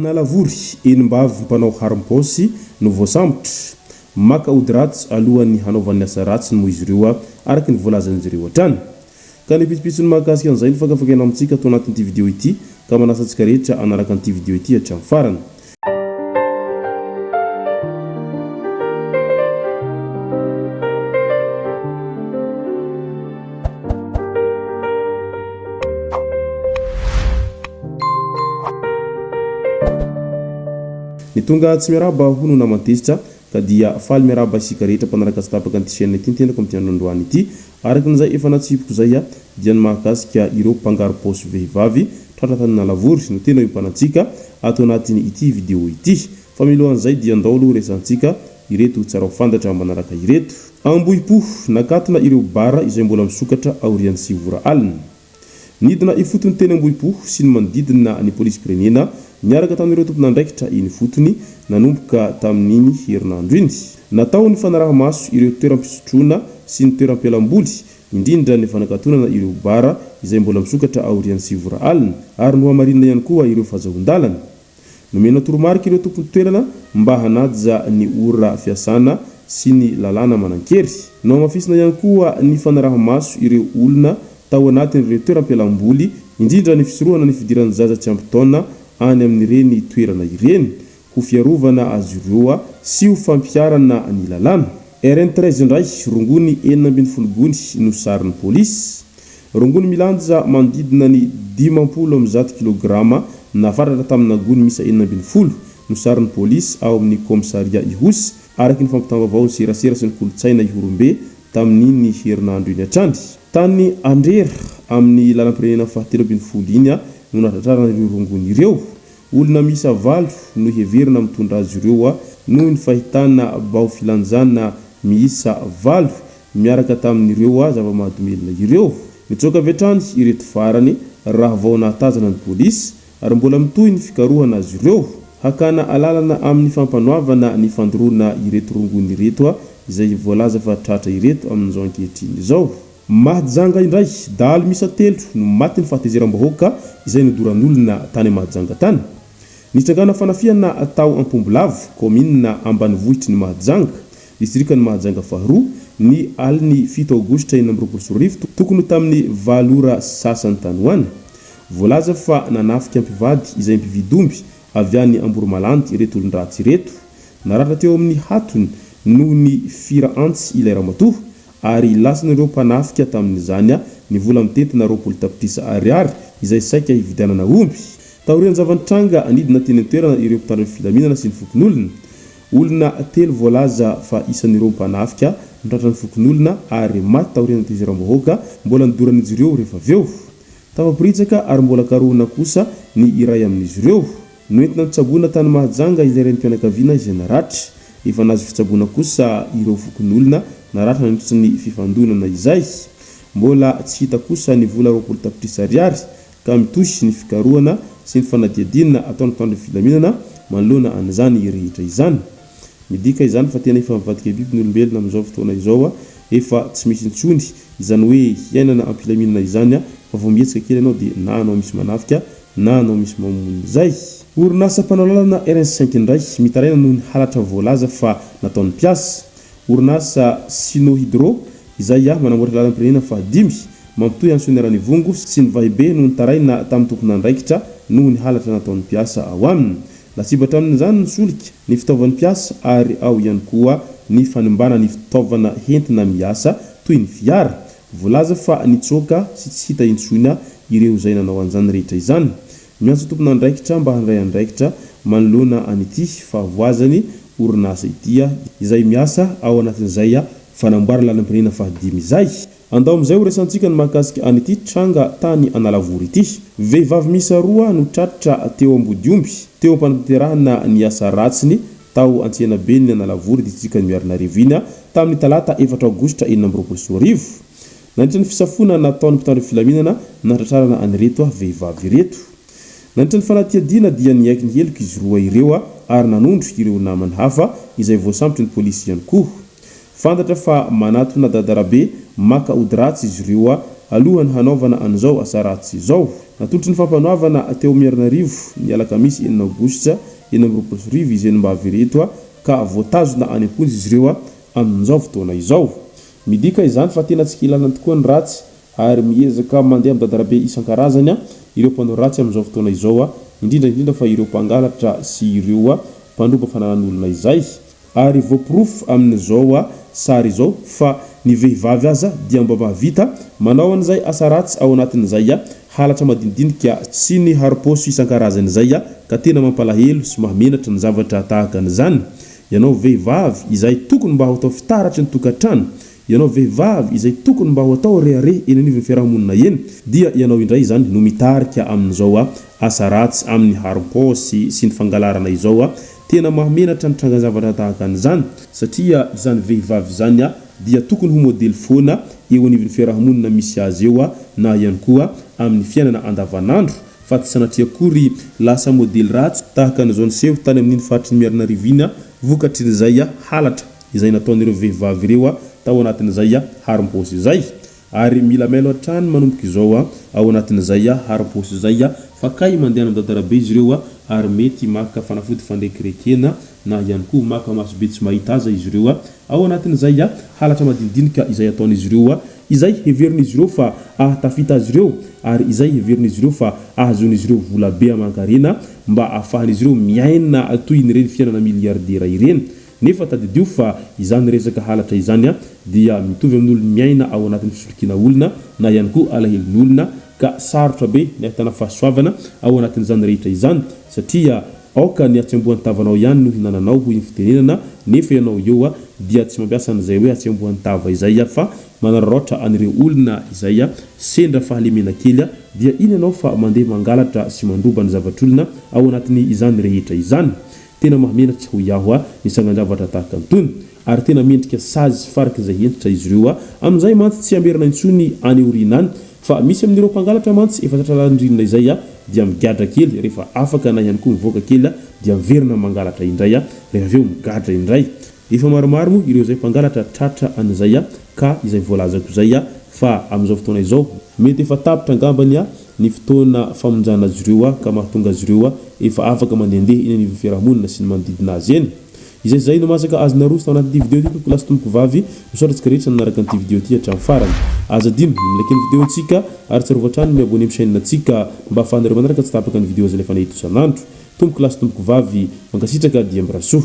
Analavory enimbavy mpanao harim-paosy no voasambotra maka ody ratsy alohan'ny hanaovan'ny asa ratsy no izy ireo araky ny voalazan'izy ireo hatrany. Ka ny pitsopitsony mahakasika an'izay ny fakafakena amintsika atao anatin'ity video ity ka manasa antsika rehetra anaraka an'ity video ity hatramin'ny farany. Ny tonga tsy miaraba hono namantezitra ka dia faly miaraba isika rehetra mpanaraka sy tapaka an'ity chaîne ity tendako amin'ity androandroany ity. Araka n'izay efa natsipiko zay dia ny mahakasika ireo mpangaro paosy vehivavy tratra tany Analavory no tena impanantsika ato anatin'ny ity video ity. Fa milohan'izay dia andao aloha resantsika ireto tsara fantatra manaraka ireto. Ambohipo nakatona ireo bara izay mbola misokatra aorian'ny sivora alina. Nidina ifotony teny Ambohipo sy ny manodidina ny polisy pirenena niaraka tamin'ireo tompon'andraikitra iny fotony nanomboka tamin'iny herinandro iny. Natao ny fanaraha-maso ireo toeram-pisotroana sy ny toeram-pialamboly indrindra ny fanakatonana ireo bara izay mbola misokatra aorian'ny sivora alina ary no hamarinina ihany koa ireo fahazahon-dalana. Nomena toromarika ireo tompony toerana mba hanaja ny ora fiasana sy ny lalàna manan-kery. Namafisina ihany koa ny fanaraha-maso ireo olona tao anatin'ireo toeram-pialamboly indrindra ny fisorohana ny fidiran'ny zaza tsy ampy taona any amin'ireny toerana ireny ho fiarovana azy ireo sy ho fampiarana ny lalàna. RN13 indray rongony 720 gony no sarin'ny polisy. Rongony milanja manodidina ny 50 kg nafaratra tamina gony misa 720 no sarin'ny polisy ao amin'ny komisaria Ihosy araky ny fampitambavao ny serasera sy ny kolotsaina Ihorombe tamin'iny herinandro iny hatrany. Tany Andrera amin'ny lalam-pirenena faha-13 iny no natratrarana ireo rongony ireo. Olona misa 7 no heverina mitondra azy ireo noho ny fahitana bao filanjana miisa 7 miaraka tamin'ireo zava-mahadomelina ireo. Mitsoka avy hatrany ireto farany raha vao nahatazana ny polisy ary mbola mitohy ny fikarohana azy ireo hakana alalana amin'ny fampanoavana ny fandoroana ireto rongony ireto izay voalaza fa tratra ireto amin'izao ankehitriny izao. Mahajanga indray dahalo misa 3 no maty ny fahatezeram-bahoaka izay nodoran'olona tany Mahajanga tany. Nitrangana fanafiana atao Ampombolavo komina ambanivohitry ny Mahajanga distrikany Mahajanga faharoa ny aliny 7 aogositra 2024 tokony tamin'ny 7 ora sasany tany hoany. Voalaza fa nanafika ampivady izay mpividomby avy any Amboromalandy ireto olon-dratsy ireto. Naratra teo amin'ny hatony noho ny fira antsy ilay ramatoa ary lasan'ireo mpanafika tamin'izany ny vola mitentina 20 tapitrisa ariary izay saika hividianana omby. Taorian'ny zavantranga anidina teny toerana ireo mpitandro filaminana sy ny fokon'olona. Olona 3 voalaza fa isan'ireo mpanafika nitratra ny fokon'olona ary maty taorian'ny tezeram-bahoaka mbola nidoran'izy ireo rehefa aveo. Tafapiritsaka ary mbola karohana kosa ny iray amin'izy ireo. Noentina nitsaboana tany Mahajanga izay renim-pianakaviana izay naratra. Efa nazo fitsaboana kosa ireo fokon'olona naratra nandritra ny fifandonana izay. Mbola tsy hita kosa ny vola 20 tapitrisa ariary ka mitosy ny fikarohana sy ny fanadiadinana ataon'ny mpitandro filaminana manoloana an'izany rehetra izany. Midika izany fa tena efa mivadika biby ny olombelona amin'izao fotoana izao efa tsy misy intsony izany hoe hiainana ampilaminana izany fa vao mietsika kely ianao dia na anao misy manafika na anao misy mamono izay. Orinasa mpanao lalana RN5 indray mitaraina noho ny halatra voalaza fa nataon'ny mpiasa. Orinasa Sinohydro izay manamboatra lalam-pirenena fa 5 mampitohy ansonerany vongo sy ny vahibe no nitaraina tamin'ny tompon'andraikitra noho ny halatra nataon'ny mpiasa ao aminy. Lasibatra amin'izany ny solika ny fitaovan'ny mpiasa ary ao ihany koa ny fanimbana ny fitaovana hentina miasa toy ny fiara. Voalaza fa nitsoka sy tsy hita intsona ireo izay nanao an'izany rehetra izany. Miantso tompon'andraikitra mba handray andraikitra manoloana an'ity fahavoazany orinasa ity izay miasa ao anatin'izay fanamboara lalam-pirenena fa 5 izay. Andao amin'izay resantsika ny mahakasika an'ity tranga tany Analavory ity. Vehivavy misa 2 no tratra teo Ambodiomby teo ampanamiterahana ny asa ratsiny tao antsena be ny Analavory distrikany Miarinarivo iny tamin'ny talata 4 aogositra 2024. Nandritra ny fisafona nataon'ny mpitandro filaminana natratrarana an'ireto vehivavy ireto. Nandritra ny fanatiadiana dia niaiky ny helika izy roa ireo ary nanondro ireo namany hafa izay voasambotra ny polisy ihany koa. Fantatra fa manatona dadarabe maka ody ratsy izy ireo alohany hanaovana an'izao asaratsy izao. Natolotry ny fampanoavana teo Miarinarivo ny alakamisy 4 aogositra 2024 izy mba avy reto ka voatazona any am-ponjy izy ireo amin'izao fotoana izao. Midika izany fa tena tsy kilana tokoa ny ratsy ary miezaka mandeha amin'ny dadarabe isan-karazany ireo mpanao ratsy amin'izao fotoana izao indrindra fa ireo mpangalatra sy ireo mpandroba fananan'olona izay. Ary voaporofo amin'izao sary izao fa ny vehivavy aza dia mba mahavita manao an'izay asa ratsy ao anatin'izay halatra madinidinika sy ny haripôso isan-karazany izay ka tena mampalahelo sy mahamenatra ny zavatra tahaka an'izany. Ianao vehivavy izay tokony mba ho atao fitaratra ny tokantrano, ianao vehivavy izay tokony mba ho atao rehare eny anivon'ny fiarahamonina eny, dia ianao indray izany no mitarika amin'izao asa ratsy amin'ny haripôsy sy ny fangalarana izao tena mahamenatra ny tranga zavatra tahaka an'izany satria izany vehivavy izany dia tokony ho modely foana eo anivon'ny fiarahamonina misy azy eo na ihany koa amin'ny fiainana andavanandro fa tsy sanatria akory lasa modely ratsy tahaka an'izao niseho tany amin'ny faritry ny Miarinarivo vokatrin'izay halatra izay nataon'ireo vehivavy ireo tao anatin'izay haripôsy izay. Ary mila mailo hatrany manomboka izao ao anatin'izay haripôsy izay fa kay mandeha amin'ny dadarabe izy ireo ary mety maka fanafody fandrekerekena na ihany koa maka masobe tsy mahita aza izy ireo ao anatin'izay halatra madinidinika izay ataon'izy ireo izay heverin'izy ireo fa ahatafita azy ireo ary izay heverin'izy ireo fa ahazon'izy ireo vola be aman-karena mba ahafahan'izy ireo miaina toy ireny fiainana miliardera ireny. Nefa tadidio fa izany resaka halatra izany dia mitovy amin'olo miaina ao anatin'ny fisolokiana olona na ihany koa alahelon'olona ka sarotra be ny ahitana fahasoavana ao anatin'izany rehetra izany satria aoka ny atsembohan'ny tavanao ihany no hinananao hoy ny fitenenana nefa ianao eo dia tsy mampiasa an'izay hoe atsembohan'ny tava izay fa manararaotra an'ireo olona izay sendra fahalemena kely dia iny ianao fa mandeha mangalatra sy mandroba ny zavatr'olona ao anatin'ny izany rehetra izany. Tena mahamenatra ho yaho ny sanganjavatra tahaka antony ary tena mendrika sazy sy faraka izay entitra izy ireo amin'izay mantsy tsy amerina intsony any orinany fa misy amin'ireo mpangalatra mantsy efa tratra landrina izay dia migadra kely rehefa afaka na ihany koa mivoaka kely dia miverina mangalatra indray rehefa aveo migadra indray. Efa maromaro moa ireo izay mpangalatra tratra an'izay ka izay voalazako izay fa amin'izao fotoana izao mety efa tapitra angambany ny fotoana famonjana azy ireo ka mahatonga azy ireo efa afaka mandehandeha eny anivon'ny fiarahamonina sy ny manodidina azy eny. Izay no masaka azona roso tao anatin'ity vidéo ity tompo lasa tomboko vavy misaotratsika rehetra nanaraka an'ity vidéo ity hatramin'ny farany. Aza dino milaiky ny vidéo antsika ary tsarovatra trano miabone amin'ny chaîne antsika mba ahafahanareo manaraka tsy tapaka ny vidéo azy lefa nahita isan'andro. Tomboko lasa tomboko vavy mankasitraka dia mirasoa.